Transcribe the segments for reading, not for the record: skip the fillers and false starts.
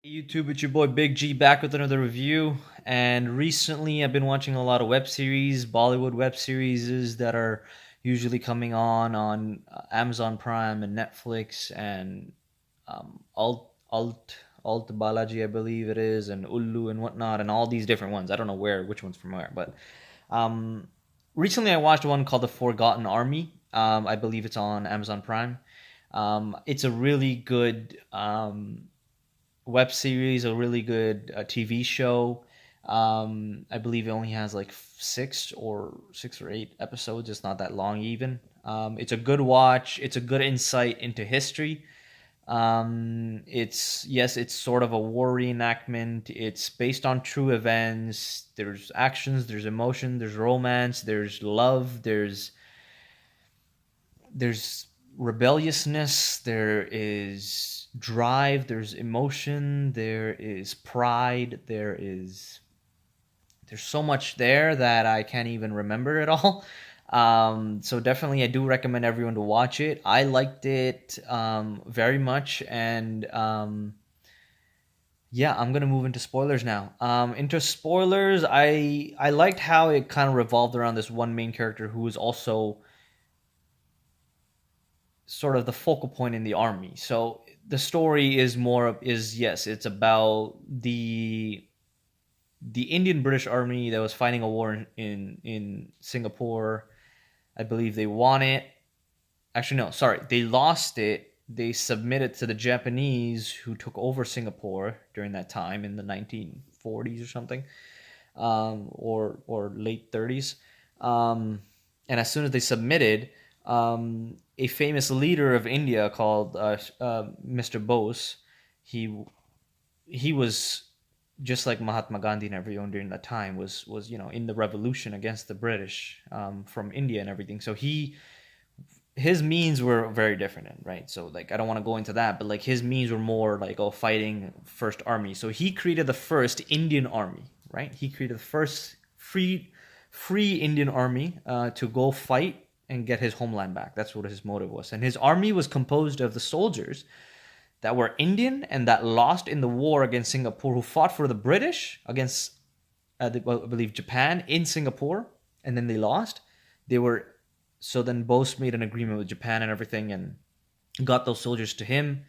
Hey YouTube, it's your boy Big G back with another review. And recently, I've been watching a lot of web series, Bollywood web series that are usually coming on Amazon Prime and Netflix and Alt Balaji, I believe it is, and Ullu and whatnot, and all these different ones. I don't know which one's from where, but um, recently I watched one called The Forgotten Army. I believe it's on Amazon Prime. It's a really good web series, a really good TV show. I believe it only has like six or eight episodes. It's not that long even. It's a good watch. It's a good insight into history. It's sort of a war reenactment. It's based on true events. There's actions, there's emotion, there's romance, there's love, there's rebelliousness, there is drive, there's emotion, there is pride, there's so much there that I can't even remember it all. So definitely, I do recommend everyone to watch it. I liked it very much, and yeah, I'm gonna move into spoilers now. Into spoilers, I liked how it kind of revolved around this one main character who was also sort of the focal point in the army. So the story is yes, it's about the Indian British Army that was fighting a war in Singapore. I believe they won it. Actually, no, sorry, they lost it. They submitted to the Japanese who took over Singapore during that time in the 1940s or something, or late 30s. And as soon as they submitted, a famous leader of India called Mr. Bose, he he was just like Mahatma Gandhi and everyone during that time was in the revolution against the British from India and everything. So his means were very different, right? So like I don't want to go into that, but like his means were more like fighting first army. So he created the first Indian army, right? He created the first free Indian army to go fight and get his homeland back. That's what his motive was. And his army was composed of the soldiers that were Indian and that lost in the war against Singapore, who fought for the British against, I believe, Japan in Singapore, and then they lost. They were So then Bose made an agreement with Japan and everything, and got those soldiers to him,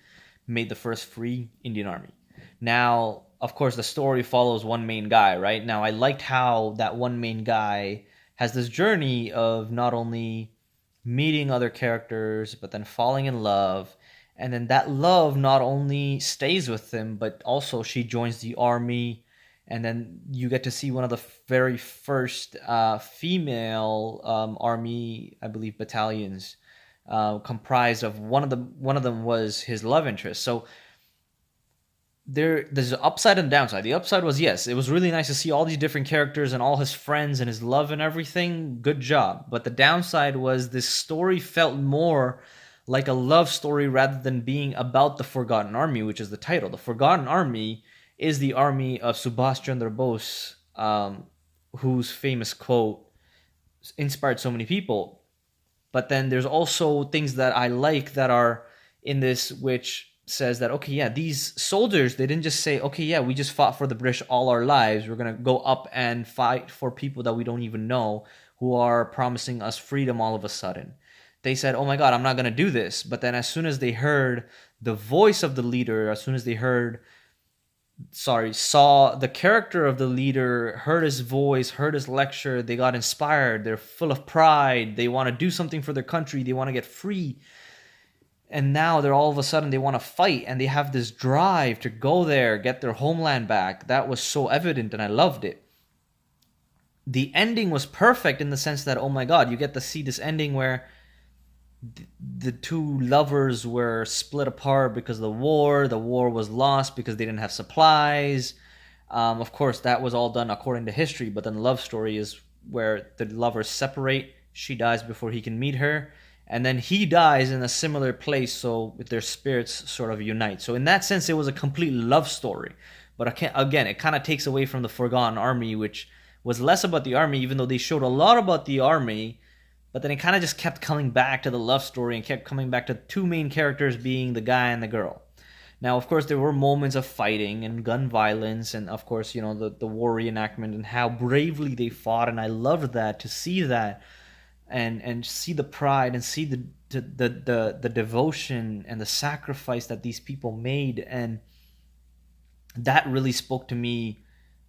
made the first free Indian army. Now, of course, the story follows one main guy, right? Now, I liked how that one main guy has this journey of not only meeting other characters, but then falling in love. And then that love not only stays with him, but also she joins the army. And then you get to see one of the very first female army, I believe, battalions, comprised of one of them was his love interest. So there's an upside and downside. The upside was, yes, it was really nice to see all these different characters and all his friends and his love and everything. Good job. But the downside was this story felt more like a love story rather than being about the Forgotten Army, which is the title. The Forgotten Army is the army of Subhash Chandra Bose, whose famous quote inspired so many people. But then there's also things that I like that are in this, which says that, okay, yeah, these soldiers, they didn't just say, okay, yeah, we just fought for the British all our lives, we're gonna go up and fight for people that we don't even know, who are promising us freedom all of a sudden. They said, oh my god, I'm not gonna do this. But then as soon as they heard the voice of the leader, as soon as they saw the character of the leader, heard his voice, heard his lecture, they got inspired, they're full of pride, they want to do something for their country, they want to get free. And now they're all of a sudden, they want to fight, and they have this drive to go there, get their homeland back. That was so evident, and I loved it. The ending was perfect in the sense that, oh my god, you get to see this ending where the two lovers were split apart because of the war. The war was lost because they didn't have supplies. Of course, that was all done according to history, but then the love story is where the lovers separate. She dies before he can meet her, and then he dies in a similar place, so their spirits sort of unite. So in that sense, it was a complete love story. But again, it kind of takes away from the Forgotten Army, which was less about the army, even though they showed a lot about the army. But then it kind of just kept coming back to the love story and kept coming back to two main characters being the guy and the girl. Now, of course, there were moments of fighting and gun violence, and of course, the war reenactment and how bravely they fought, and I loved that, to see that, and see the pride and see the devotion and the sacrifice that these people made, and that really spoke to me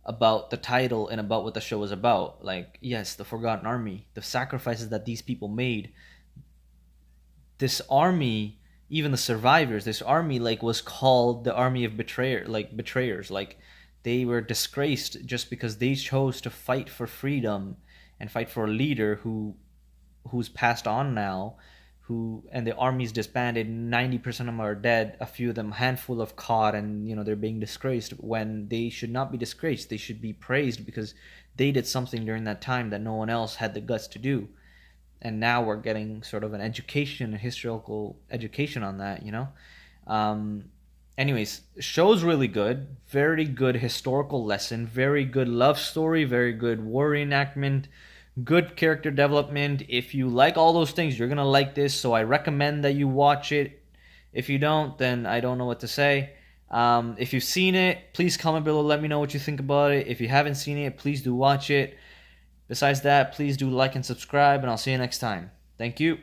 about the title and about what the show was about. Like, yes, the Forgotten Army, the sacrifices that these people made. This army, even the survivors, this army like was called the army of betrayers. Like, they were disgraced just because they chose to fight for freedom and fight for a leader who's passed on now, who, and the army's disbanded. 90% of them are dead, a few of them, handful of caught, and they're being disgraced when they should not be disgraced. They should be praised because they did something during that time that no one else had the guts to do. And now we're getting sort of an education, a historical education on that. um Anyways, show's really good, very good historical lesson, very good love story, very good war reenactment, good character development. If you like all those things, you're gonna like this, so I recommend that you watch it. If you don't, then I don't know what to say. If you've seen it, please comment below, let me know what you think about it. If you haven't seen it, please do watch it. Besides that, please do like and subscribe, and I'll see you next time. Thank you.